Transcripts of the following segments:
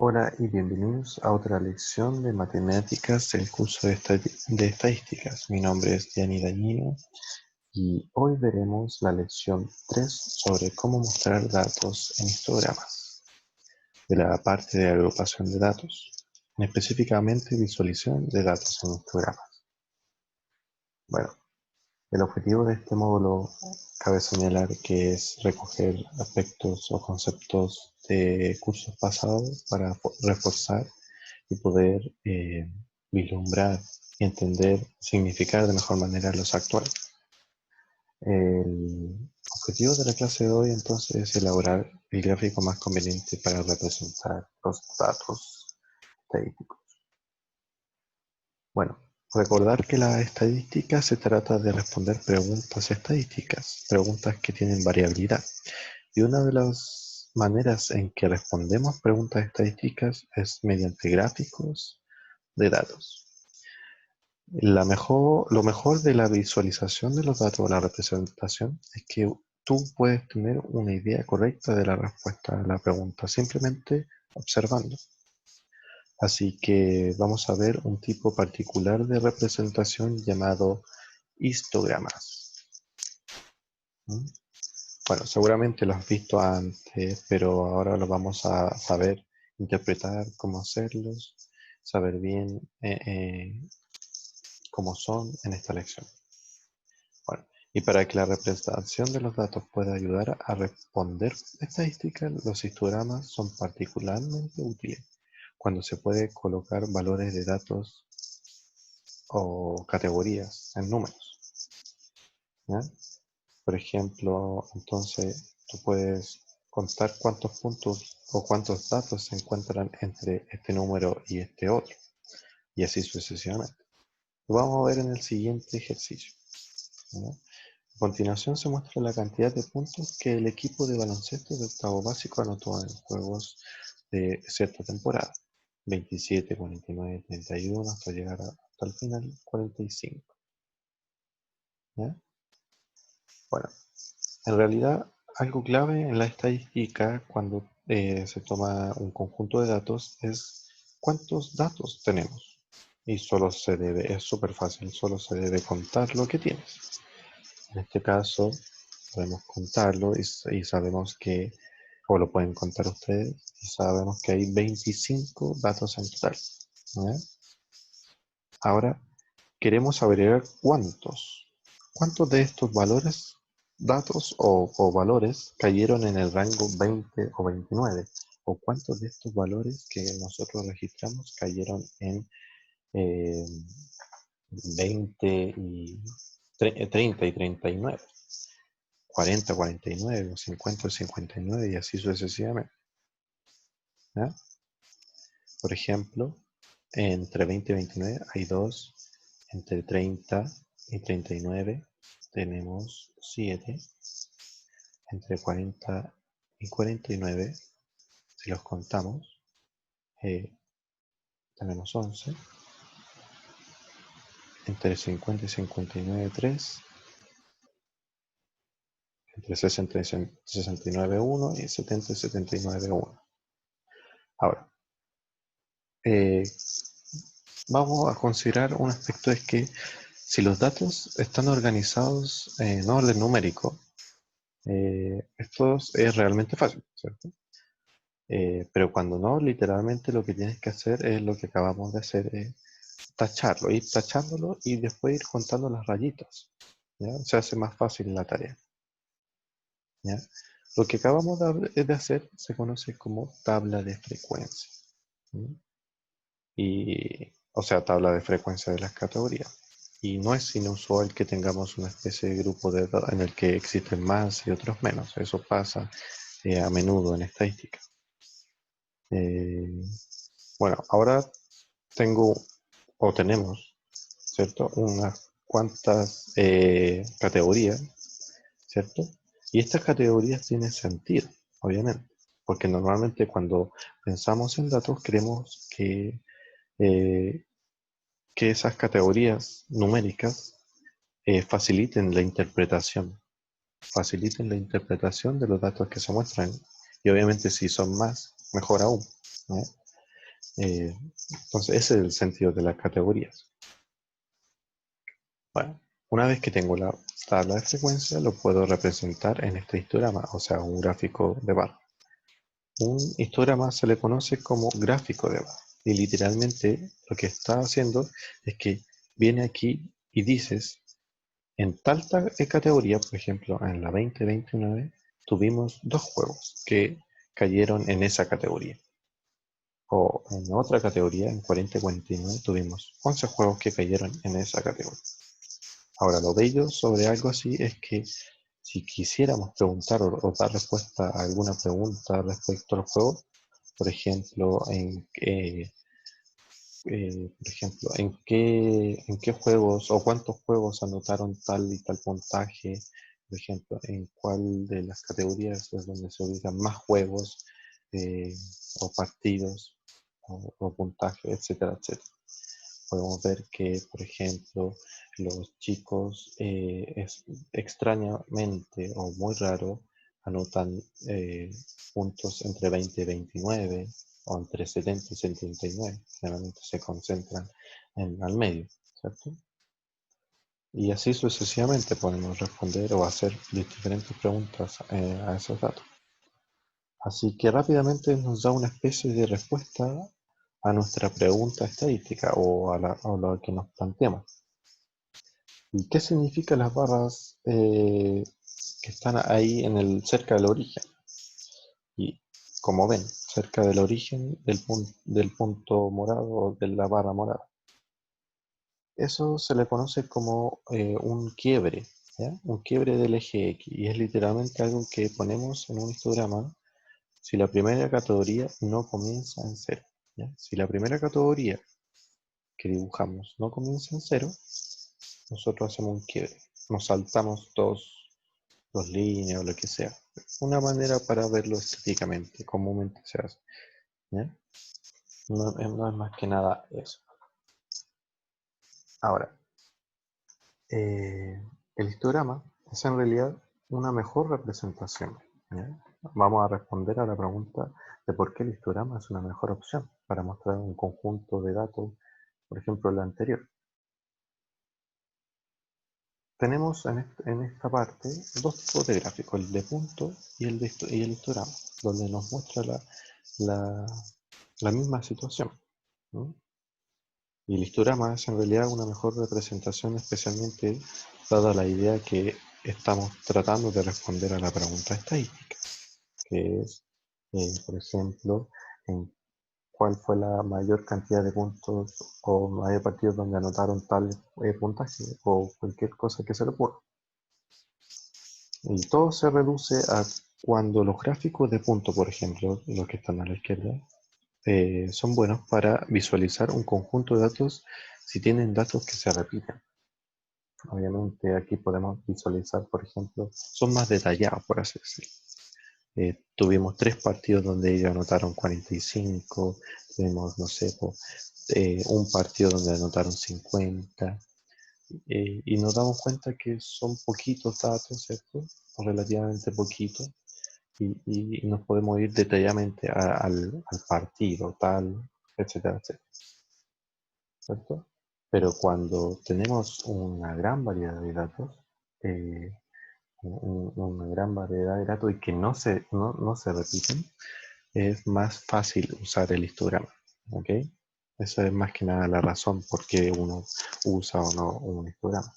Hola y bienvenidos a otra lección de matemáticas del curso de estadísticas. Mi nombre es Gianni Dagnino y hoy veremos la lección 3 sobre cómo mostrar datos en histogramas, de la parte de agrupación de datos, específicamente visualización de datos en histogramas. Bueno, el objetivo de este módulo cabe señalar que es recoger aspectos o conceptos de cursos pasados para reforzar y poder vislumbrar y entender, significar de mejor manera los actuales. El objetivo de la clase de hoy entonces es elaborar el gráfico más conveniente para representar los datos estadísticos. Bueno, recordar que la estadística se trata de responder preguntas estadísticas, preguntas que tienen variabilidad. Y una de las maneras en que respondemos preguntas estadísticas es mediante gráficos de datos. Lo mejor de la visualización de los datos, la representación, es que tú puedes tener una idea correcta de la respuesta a la pregunta, simplemente observando. Así que vamos a ver un tipo particular de representación llamado histogramas. Bueno, seguramente lo has visto antes, pero ahora lo vamos a saber interpretar, cómo hacerlos, saber bien cómo son en esta lección. Bueno, y para que la representación de los datos pueda ayudar a responder estadísticas, los histogramas son particularmente útiles cuando se puede colocar valores de datos o categorías en números, ¿ya? Por ejemplo, entonces tú puedes contar cuántos puntos o cuántos datos se encuentran entre este número y este otro, y así sucesivamente. Lo vamos a ver en el siguiente ejercicio, ¿ya? A continuación se muestra la cantidad de puntos que el equipo de baloncesto de octavo básico anotó en juegos de cierta temporada. 27, 49, 31, hasta llegar hasta el final, 45. ¿Ya? Bueno, en realidad algo clave en la estadística cuando se toma un conjunto de datos es cuántos datos tenemos. Y es súper fácil, solo se debe contar lo que tienes. En este caso, podemos contarlo y sabemos que, o lo pueden contar ustedes, y sabemos que hay 25 datos en total, ¿no? Ahora, queremos averiguar cuántos de estos valores, datos o valores cayeron en el rango 20 o 29, o cuántos de estos valores que nosotros registramos cayeron en 20 y 30 y 39. 40, 49, 50, 59 y así sucesivamente, ¿ya? Por ejemplo, entre 20 y 29 hay 2, entre 30 y 39 tenemos 7, entre 40 y 49, si los contamos, tenemos 11, entre 50 y 59 3, entre 60 y 69 1 y 70 y 79 1. Ahora, vamos a considerar un aspecto, es que si los datos están organizados en orden numérico, esto es realmente fácil, ¿cierto? Pero cuando no, literalmente lo que tienes que hacer es lo que acabamos de hacer, es tacharlo, ir tachándolo y después ir contando las rayitas, ¿ya? Se hace más fácil la tarea, ¿ya? Lo que acabamos de hacer se conoce como tabla de frecuencia, ¿sí? O sea, tabla de frecuencia de las categorías. Y no es inusual que tengamos una especie de grupo de datos en el que existen más y otros menos. Eso pasa a menudo en estadística. Bueno, ahora tenemos, ¿cierto? Unas cuantas categorías, ¿cierto? Y estas categorías tienen sentido, obviamente, porque normalmente cuando pensamos en datos queremos eh, que esas categorías numéricas faciliten la interpretación de los datos que se muestran. Y obviamente si son más, mejor aún, ¿no? Entonces, ese es el sentido de las categorías. Bueno, una vez que tengo la tabla de frecuencia, lo puedo representar en este histograma, o sea, un gráfico de barra. Un histograma se le conoce como gráfico de barra. Y literalmente lo que está haciendo es que viene aquí y dices, en tal categoría, por ejemplo, en la 2029, tuvimos 2 juegos que cayeron en esa categoría. O en otra categoría, en 4049, tuvimos 11 juegos que cayeron en esa categoría. Ahora, lo bello sobre algo así es que si quisiéramos preguntar o dar respuesta a alguna pregunta respecto al juego, por ejemplo, en qué juegos o cuántos juegos anotaron tal y tal puntaje, por ejemplo, en cuál de las categorías es donde se ubican más juegos eh, o partidos o puntaje, etcétera, etcétera. Podemos ver que, por ejemplo, los chicos extrañamente o muy raro anotan puntos entre 20 y 29 o entre 70 y 79. Generalmente se concentran al medio, ¿cierto? Y así sucesivamente podemos responder o hacer diferentes preguntas a esos datos. Así que rápidamente nos da una especie de respuesta a nuestra pregunta estadística o a lo que nos planteamos. ¿Y qué significan las barras que están ahí cerca del origen? Y como ven, cerca del origen del punto morado o de la barra morada. Eso se le conoce como un quiebre, ¿ya? Un quiebre del eje X. Y es literalmente algo que ponemos en un histograma si la primera categoría no comienza en cero, ¿ya? Si la primera categoría que dibujamos no comienza en cero, nosotros hacemos un quiebre. Nos saltamos dos líneas o lo que sea. Una manera para verlo estéticamente, comúnmente se hace, ¿ya? No es más que nada eso. Ahora, el histograma es en realidad una mejor representación, ¿ya? Vamos a responder a la pregunta de por qué el histograma es una mejor opción para mostrar un conjunto de datos, por ejemplo, el anterior. Tenemos en esta parte dos tipos de gráficos, el de punto y el histograma, donde nos muestra la, la misma situación, ¿no? Y el histograma es en realidad una mejor representación, especialmente dada la idea que estamos tratando de responder a la pregunta estadística, que es, por ejemplo, en cuál fue la mayor cantidad de puntos o mayor partidos donde anotaron tal puntaje o cualquier cosa que se le ocurra. Y todo se reduce a cuando los gráficos de punto, por ejemplo, los que están a la izquierda, son buenos para visualizar un conjunto de datos si tienen datos que se repiten. Obviamente aquí podemos visualizar, por ejemplo, son más detallados, por así decirlo. Tuvimos 3 partidos donde ellos anotaron 45, tuvimos, no sé, un partido donde anotaron 50, y nos damos cuenta que son poquitos datos, ¿cierto? O relativamente poquitos, y nos podemos ir detalladamente al partido, tal, etcétera, etcétera, ¿cierto? Pero cuando tenemos una gran variedad de datos, eh, una gran variedad de datos y que no se repiten, es más fácil usar el histograma, ¿ok? Esa es más que nada la razón por qué uno usa o no un histograma.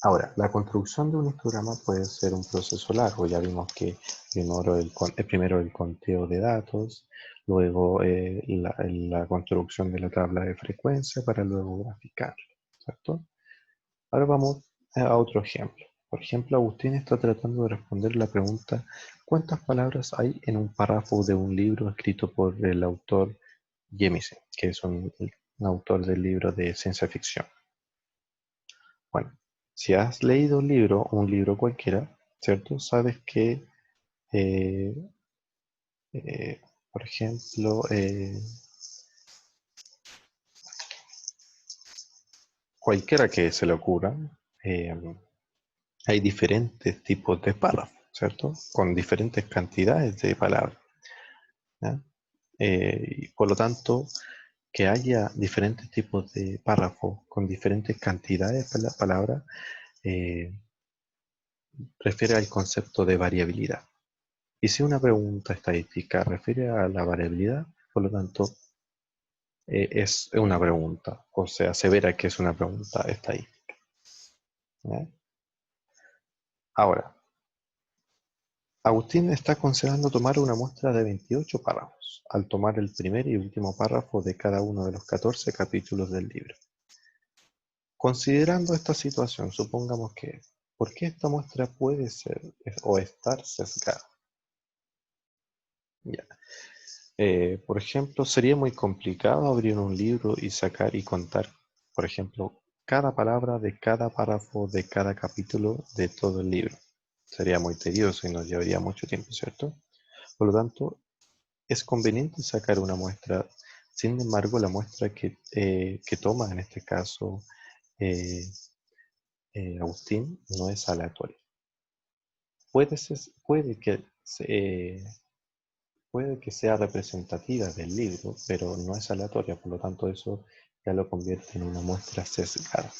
Ahora, la construcción de un histograma puede ser un proceso largo. Ya vimos que primero el conteo de datos, luego la construcción de la tabla de frecuencia para luego graficarlo, ¿cierto? Ahora vamos a otro ejemplo. Por ejemplo, Agustín está tratando de responder la pregunta ¿cuántas palabras hay en un párrafo de un libro escrito por el autor Jemisin, que es un autor del libro de ciencia ficción? Bueno, si has leído un libro cualquiera, ¿cierto? Sabes que, eh, por ejemplo, cualquiera que se le ocurra, eh, hay diferentes tipos de párrafos, ¿cierto? Con diferentes cantidades de palabras, ¿ya? Y por lo tanto, que haya diferentes tipos de párrafos con diferentes cantidades de palabras, eh, refiere al concepto de variabilidad. Y si una pregunta estadística refiere a la variabilidad, por lo tanto, es una pregunta, o sea, se verá que es una pregunta estadística. ¿Eh? Ahora, Agustín está considerando tomar una muestra de 28 párrafos, al tomar el primer y último párrafo de cada uno de los 14 capítulos del libro. Considerando esta situación, supongamos que, ¿por qué esta muestra puede ser o estar sesgada? Ya. Por ejemplo, sería muy complicado abrir un libro y sacar y contar, por ejemplo, cada palabra de cada párrafo de cada capítulo de todo el libro. Sería muy tedioso y nos llevaría mucho tiempo, ¿cierto? Por lo tanto, es conveniente sacar una muestra. Sin embargo, la muestra que toma en este caso eh, Agustín no es aleatoria. Puede que puede que sea representativa del libro, pero no es aleatoria, por lo tanto eso ya lo convierte en una muestra sesgada.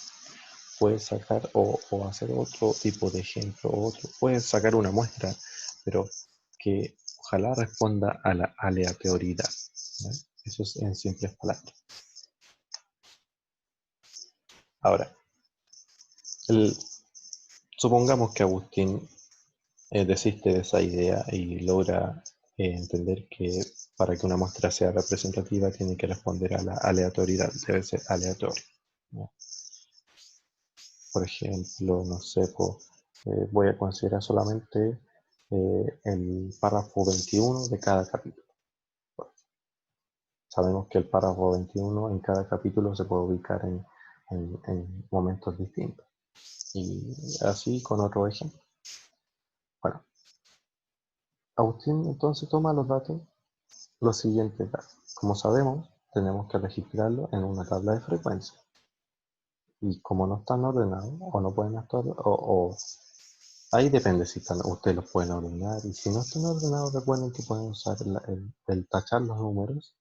Puedes sacar o hacer otro tipo de ejemplo, puedes sacar una muestra, pero que ojalá responda a la aleatoriedad, ¿no? Eso es en simples palabras. Ahora, supongamos que Agustín desiste de esa idea y logra entender que para que una muestra sea representativa tiene que responder a la aleatoriedad, debe ser aleatorio, ¿no? Por ejemplo, no sé, voy a considerar solamente el párrafo 21 de cada capítulo. Bueno, sabemos que el párrafo 21 en cada capítulo se puede ubicar en momentos distintos. Y así con otro ejemplo. Bueno, Agustín entonces toma los siguientes datos. Como sabemos, tenemos que registrarlo en una tabla de frecuencia. Y como no están ordenados o no pueden estar, ahí depende si ustedes los pueden ordenar. Y si no están ordenados, recuerden que pueden usar el tachar los números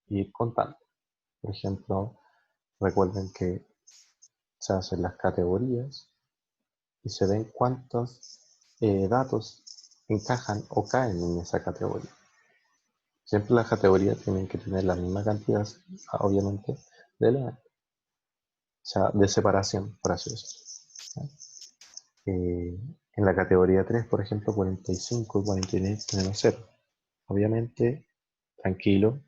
y ir contando. Por ejemplo, recuerden que se hacen las categorías y se ven cuántos datos encajan o caen en esa categoría. Siempre las categorías tienen que tener la misma cantidad, obviamente, de elementos. O sea, de separación, por así decirlo. En la categoría 3, por ejemplo, 45 y 49 tenemos 0. Obviamente, tranquilo,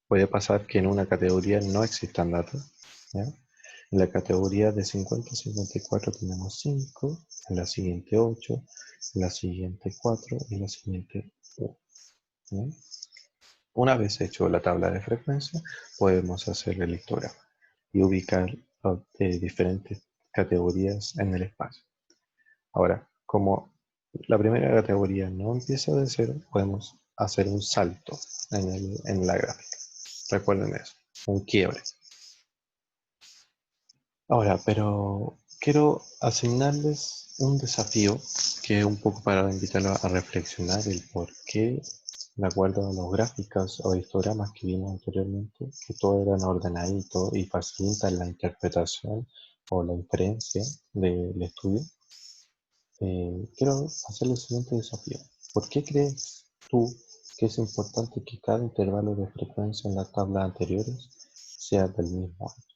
puede pasar que en una categoría no existan datos, ¿ya? En la categoría de 50 a 54 tenemos 5, en la siguiente 8, en la siguiente 4 y en la siguiente 1. ¿Ya? Una vez hecho la tabla de frecuencia, podemos hacer el histograma y ubicar diferentes categorías en el espacio. Ahora, como la primera categoría no empieza de cero, podemos hacer un salto en la gráfica. Recuerden eso, un quiebre. Ahora, pero quiero asignarles un desafío que es un poco para invitarlos a reflexionar el por qué, de acuerdo a los gráficos o histogramas que vimos anteriormente, que todo eran ordenadito y facilitan la interpretación o la inferencia del estudio. Quiero hacerle el siguiente desafío. ¿Por qué crees tú que es importante que cada intervalo de frecuencia en las tablas anteriores sea del mismo año?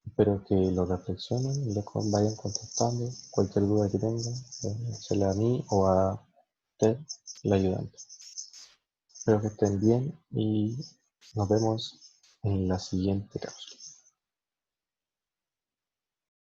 Espero que lo reflexionen y lo vayan contestando. Cualquier duda que tengan, se a mí o a usted, el ayudante. Espero que estén bien y nos vemos en la siguiente cápsula.